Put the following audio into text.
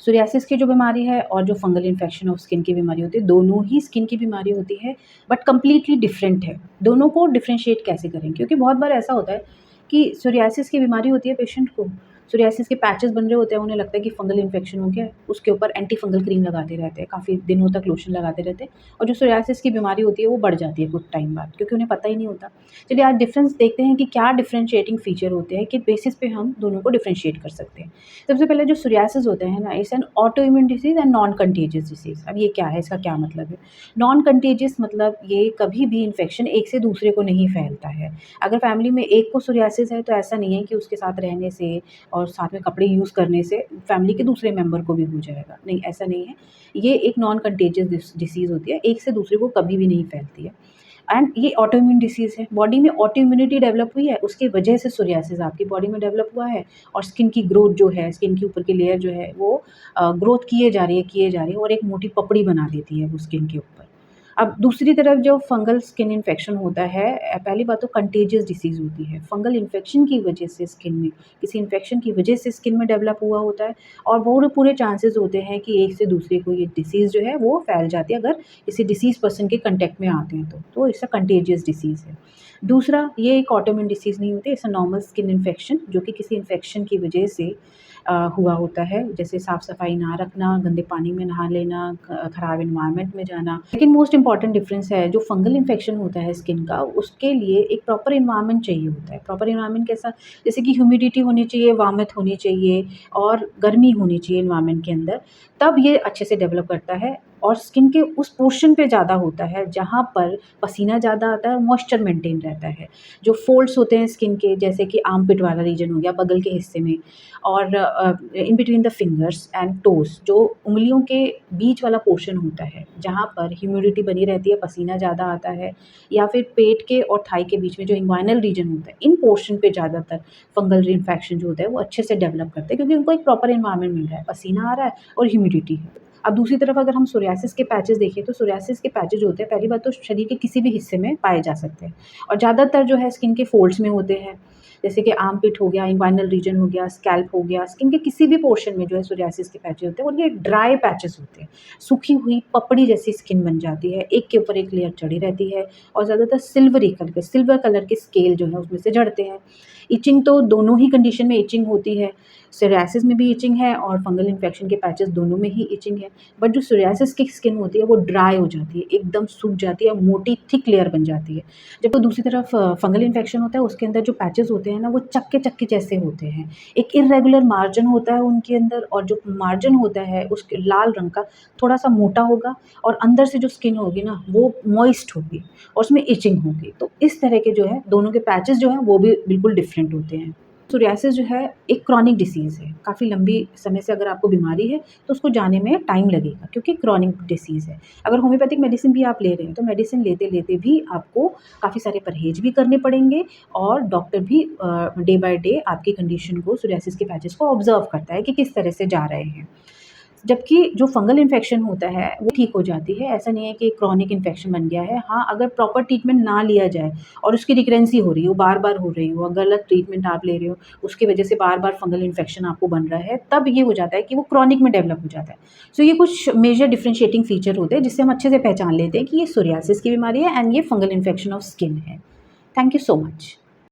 Psoriasis की जो बीमारी है और जो फंगल इन्फेक्शन ऑफ स्किन की बीमारी होती है, दोनों ही स्किन की बीमारी होती है, बट कंप्लीटली डिफरेंट है। दोनों को डिफरेंशिएट कैसे करें? क्योंकि बहुत बार ऐसा होता है कि सोरियासिस की बीमारी होती है पेशेंट को, सोरियासिस के पैचेस बन रहे होते हैं, उन्हें लगता है कि फंगल इन्फेक्शन हो गया है, उसके ऊपर एंटी फंगल क्रीम लगाते रहते हैं, काफ़ी दिनों तक लोशन लगाते रहते हैं, और जो सोरियासिस की बीमारी होती है वो बढ़ जाती है कुछ टाइम बाद, क्योंकि उन्हें पता ही नहीं होता। चलिए आज डिफरेंस देखते हैं कि क्या डिफरेंशिएटिंग फीचर होते हैं, किस बेसिस पे हम दोनों को डिफरेंशिएट कर सकते हैं। सबसे पहले जो सोरियासिस होते हैं ना, it's an auto immune disease and non contagious disease. अब ये क्या है, इसका क्या मतलब है? नॉन कंटेजियस मतलब ये कभी भी इन्फेक्शन एक से दूसरे को नहीं फैलता है। अगर फैमिली में एक को सोरियासिस है तो ऐसा नहीं है कि उसके साथ रहने से और साथ में कपड़े यूज़ करने से फैमिली के दूसरे मेंबर को भी हो जाएगा। नहीं, ऐसा नहीं है। ये एक नॉन कंटेजियस डिसीज़ होती है, एक से दूसरे को कभी भी नहीं फैलती है। एंड ये ऑटो इम्यून डिसीज़ है। बॉडी में ऑटो इम्यूनिटी डेवलप हुई है, उसकी वजह से सोरियासिस आपकी बॉडी में डेवलप हुआ है, और स्किन की ग्रोथ जो है, स्किन के ऊपर की लेयर जो है वो ग्रोथ किए जा रही है और एक मोटी पपड़ी बना देती है वो स्किन के ऊपर। अब दूसरी तरफ जो फंगल स्किन इन्फेक्शन होता है, पहली बात तो कंटेजियस डिसीज़ होती है। फंगल इन्फेक्शन की वजह से स्किन में, किसी इन्फेक्शन की वजह से स्किन में डेवलप हुआ होता है, और पूरे पूरे चांसेस होते हैं कि एक से दूसरे को ये डिसीज़ जो है वो फैल जाती है, अगर किसी डिसीज़ पर्सन के कॉन्टैक्ट में आते हैं तो इसका कंटेजियस डिसीज़ है। दूसरा, ये एक ऑटोइम्यून डिसीज़ नहीं होती, it's a normal skin infection जो कि किसी इन्फेक्शन की वजह से हुआ होता है, जैसे साफ-सफाई ना रखना, गंदे पानी में नहा लेना, खराब एनवायरनमेंट में जाना। लेकिन मोस्ट इम्पॉर्टेंट डिफरेंस है, जो फंगल इन्फेक्शन होता है स्किन का, उसके लिए एक प्रॉपर एनवायरनमेंट चाहिए होता है। प्रॉपर एनवायरनमेंट कैसा? जैसे कि ह्यूमिडिटी होनी चाहिए, वार्मथ होनी चाहिए और गर्मी होनी चाहिए एनवायरनमेंट के अंदर, तब ये अच्छे से डेवलप करता है। और स्किन के उस पोर्शन पे ज़्यादा होता है जहाँ पर पसीना ज़्यादा आता है और मॉइस्चर मेंटेन रहता है। जो फोल्ड्स होते हैं स्किन के, जैसे कि आर्मपिट वाला रीजन हो गया, बगल के हिस्से में, और in between the fingers and toes, जो उँगलियों के बीच वाला पोर्शन होता है, जहाँ पर ह्यूमिडिटी बनी रहती है, पसीना ज़्यादा आता है, या फिर पेट के और थाई के बीच में जो इंग्वाइनल रीजन होता है, इन पोर्शन पे ज़्यादातर फंगल इन्फेक्शन जो होता है वो अच्छे से डेवलप करते हैं, क्योंकि उनको एक प्रॉपर एनवायरनमेंट मिल रहा है, पसीना आ रहा है और ह्यूमिडिटी है। अब दूसरी तरफ अगर हम सोरियासिस के पैचेज़ देखें, तो सोरियासिस के पैचेज़ जो होते हैं, पहली बात तो शरीर के किसी भी हिस्से में पाए जा सकते हैं, और ज़्यादातर जो है स्किन के फोल्ड्स में होते हैं, जैसे कि आर्मपिट हो गया, इंग्वाइनल रीजन हो गया, स्कैल्प हो गया, स्किन के किसी भी पोर्शन में जो है सोरियासिस के पैचेज़ होते हैं, और ये ड्राई पैचेज़ होते हैं। सूखी हुई पपड़ी जैसी स्किन बन जाती है, एक के ऊपर एक लेयर चढ़ी रहती है, और ज़्यादातर सिल्वर कलर के स्केल जो है उसमें से झड़ते हैं। इचिंग तो दोनों ही कंडीशन में इचिंग होती है, सोरियासिस में भी इचिंग है और फंगल इन्फेक्शन के पैचेज़ दोनों में ही इचिंग है। बट जो सोरियासिस की स्किन होती है वो ड्राई हो जाती है, एकदम सूख जाती है, मोटी थिक लेयर बन जाती है। जब दूसरी तरफ फंगल इन्फेक्शन होता है, उसके अंदर जो पैचेज़ होते हैं ना, वो चक्के-चक्के जैसे होते हैं। एक इर्रेगुलर मार्जिन होता है उनके अंदर, और जो मार्जिन होता है उसके लाल रंग का, थोड़ा-सा मोटा होगा, और अंदर से जो स्किन होगी ना वो मॉइस्ट होगी और उसमें इचिंग होगी। तो इस तरह के जो है दोनों के पैचेज़ जो हैं वो भी बिल्कुल डिफरेंट होते हैं। सोरियासिस जो है एक क्रॉनिक डिसीज़ है, काफ़ी लंबी समय से अगर आपको बीमारी है तो उसको जाने में टाइम लगेगा, क्योंकि क्रॉनिक डिसीज़ है। अगर होम्योपैथिक मेडिसिन भी आप ले रहे हैं तो मेडिसिन लेते-लेते भी आपको काफ़ी सारे परहेज़ भी करने पड़ेंगे, और डॉक्टर भी डे बाय डे आपकी कंडीशन को, सोरियासिस के पैचेज़ को ऑब्ज़र्व करता है कि किस तरह से जा रहे हैं। जबकि जो फंगल इन्फेक्शन होता है वो ठीक हो जाती है, ऐसा नहीं है कि क्रॉनिक इन्फेक्शन बन गया है। हाँ, अगर प्रॉपर ट्रीटमेंट ना लिया जाए और उसकी रिकरेंसी हो रही हो, बार-बार हो रही हो, गलत ट्रीटमेंट आप ले रहे हो, उसकी वजह से बार-बार फंगल इन्फेक्शन आपको बन रहा है, तब ये हो जाता है कि वो क्रॉनिक में डेवलप हो जाता है। सो ये कुछ मेजर डिफरेंशिएटिंग फीचर होते हैं जिससे हम अच्छे से पहचान लेते हैं कि ये सोरियासिस की बीमारी है एंड ये फंगल इन्फेक्शन ऑफ स्किन है। Thank you so much.